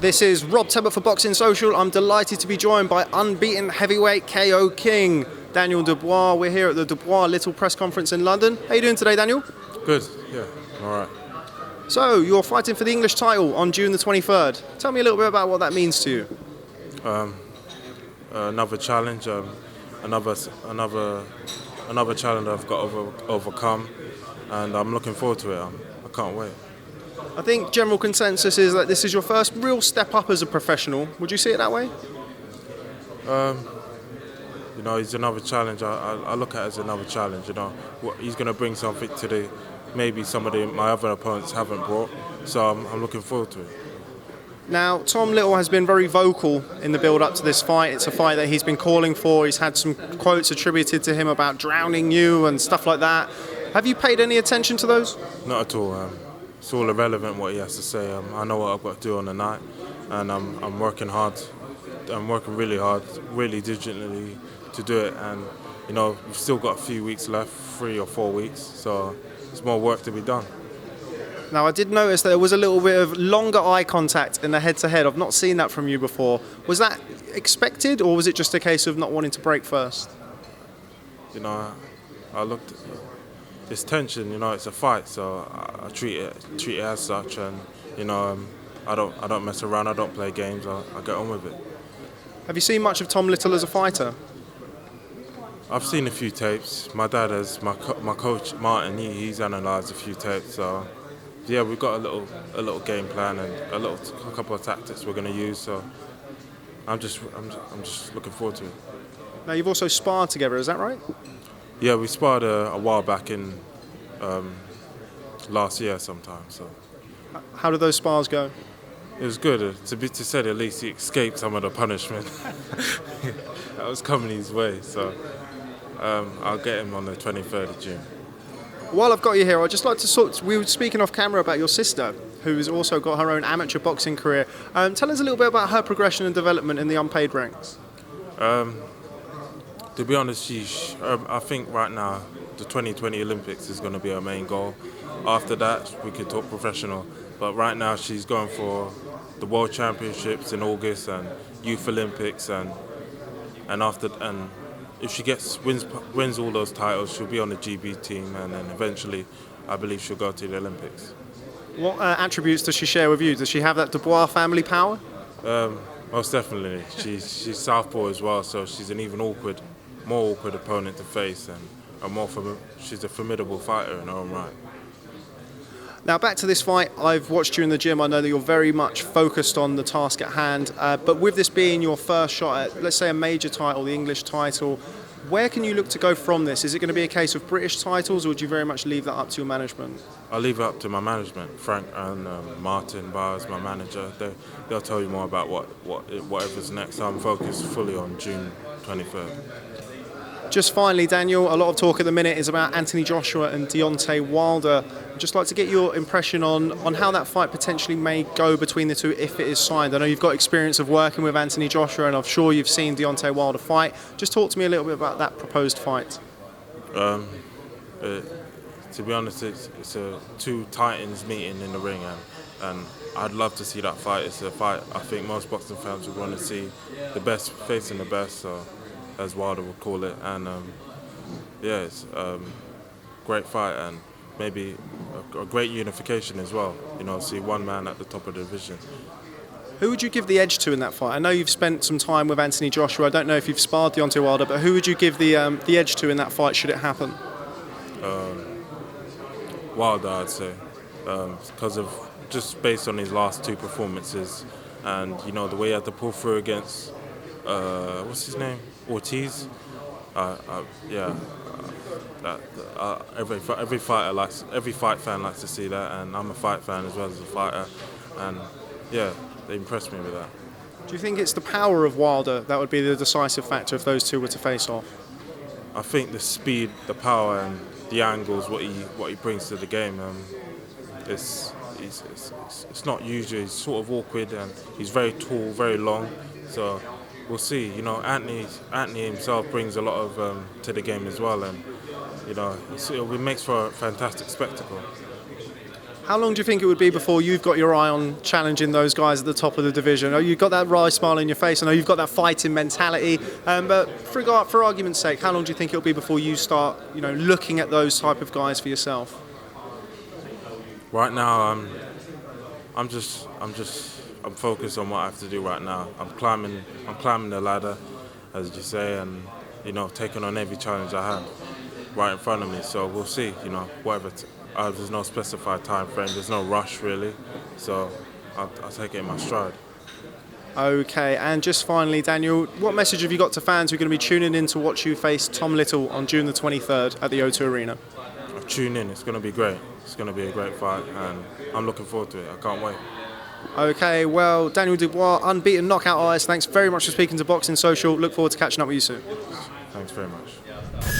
This is Rob Tebbutt for Boxing Social. I'm delighted to be joined by unbeaten heavyweight KO King, Daniel Dubois. We're here at the Dubois Little Press Conference in London. How you doing today, Daniel? Good, yeah, all right. So, you're fighting for the English title on June the 23rd. Tell me a little bit about what that means to you. Another challenge, another challenge I've got to overcome, and I'm looking forward to it. I can't wait. I think general consensus is that this is your first real step up as a professional. Would you see it that way? You know, it's another challenge. I look at it as another challenge. You know, he's going to bring something to the maybe my other opponents haven't brought. So I'm looking forward to it. Now, Tom Little has been very vocal in the build-up to this fight. It's a fight that he's been calling for. He's had some quotes attributed to him about drowning you and stuff like that. Have you paid any attention to those? Not at all. It's all irrelevant what he has to say. I know what I've got to do on the night, and I'm working hard. I'm working really hard, really diligently to do it. And you know, we've still got a few weeks left, 3 or 4 weeks. So there's more work to be done. Now, I did notice that there was a little bit of longer eye contact in the head-to-head. I've not seen that from you before. Was that expected, or was it just a case of not wanting to break first? You know, I looked. It's tension. You know, it's a fight, so I treat it as such. And you know, I don't mess around. I don't play games. I get on with it. Have you seen much of Tom Little as a fighter? I've seen a few tapes. My dad has. My coach Martin. He's analysed a few tapes. So. Yeah, we've got a little game plan and a couple of tactics we're going to use. So I'm just looking forward to it. Now, you've also sparred together, is that right? Yeah, we sparred a while back in last year sometime. So how did those spars go? It was good. To say the least, he escaped some of the punishment that was coming his way. So I'll get him on the 23rd of June. While I've got you here, I'd just like to we were speaking off camera about your sister, who's also got her own amateur boxing career. Tell us a little bit about her progression and development in the unpaid ranks. To be honest, I think right now the 2020 Olympics is going to be her main goal. After that, we could talk professional. But right now, she's going for the World Championships in August and Youth Olympics, and if she wins all those titles, she'll be on the GB team, and then eventually, I believe she'll go to the Olympics. What attributes does she share with you? Does she have that Dubois family power? Most definitely. She's southpaw as well, so she's an even more awkward opponent to face, and she's a formidable fighter in her own right. Now, back to this fight. I've watched you in the gym. I know that you're very much focused on the task at hand. But with this being your first shot at, let's say, a major title, the English title, where can you look to go from this? Is it going to be a case of British titles, or would you very much leave that up to your management? I'll leave it up to my management. Frank and Martin Bowers, my manager. They'll tell you more about whatever's next. I'm focused fully on June 23rd. Just finally, Daniel, a lot of talk at the minute is about Anthony Joshua and Deontay Wilder. I'd just like to get your impression on how that fight potentially may go between the two if it is signed. I know you've got experience of working with Anthony Joshua, and I'm sure you've seen Deontay Wilder fight. Just talk to me a little bit about that proposed fight. To be honest, it's two titans meeting in the ring, and I'd love to see that fight. It's a fight I think most boxing fans would want to see, the best facing the best. So, as Wilder would call it, and it's a great fight and maybe a great unification as well. You know, see one man at the top of the division. Who would you give the edge to in that fight? I know you've spent some time with Anthony Joshua. I don't know if you've sparred Deontay Wilder, but who would you give the edge to in that fight should it happen? Wilder, I'd say, because of just based on his last two performances, and you know the way he had to pull through against what's his name? Ortiz. Every fight fan likes to see that, and I'm a fight fan as well as a fighter, and yeah, they impressed me with that. Do you think it's the power of Wilder that would be the decisive factor if those two were to face off? I think the speed, the power, and the angles, what he brings to the game, it's not usual. He's sort of awkward, and he's very tall, very long, so. We'll see. You know, Anthony himself brings a lot of to the game as well, and you know, it makes for a fantastic spectacle. How long do you think it would be before you've got your eye on challenging those guys at the top of the division? I know you've got that wry smile on your face. I know you've got that fighting mentality. But for argument's sake, how long do you think it'll be before you start, looking at those type of guys for yourself? Right now, I'm focused on what I have to do right now. I'm climbing the ladder, as you say, and taking on every challenge I have right in front of me. So we'll see. Whatever. There's no specified time frame. There's no rush really. So I'll take it in my stride. Okay, and just finally, Daniel, what message have you got to fans who are going to be tuning in to watch you face Tom Little on June the 23rd at the O2 Arena? Tune in. It's going to be great. It's going to be a great fight, and I'm looking forward to it. I can't wait. Okay, well, Daniel Dubois, unbeaten knockout artist. Thanks very much for speaking to Boxing Social. Look forward to catching up with you soon. Thanks very much.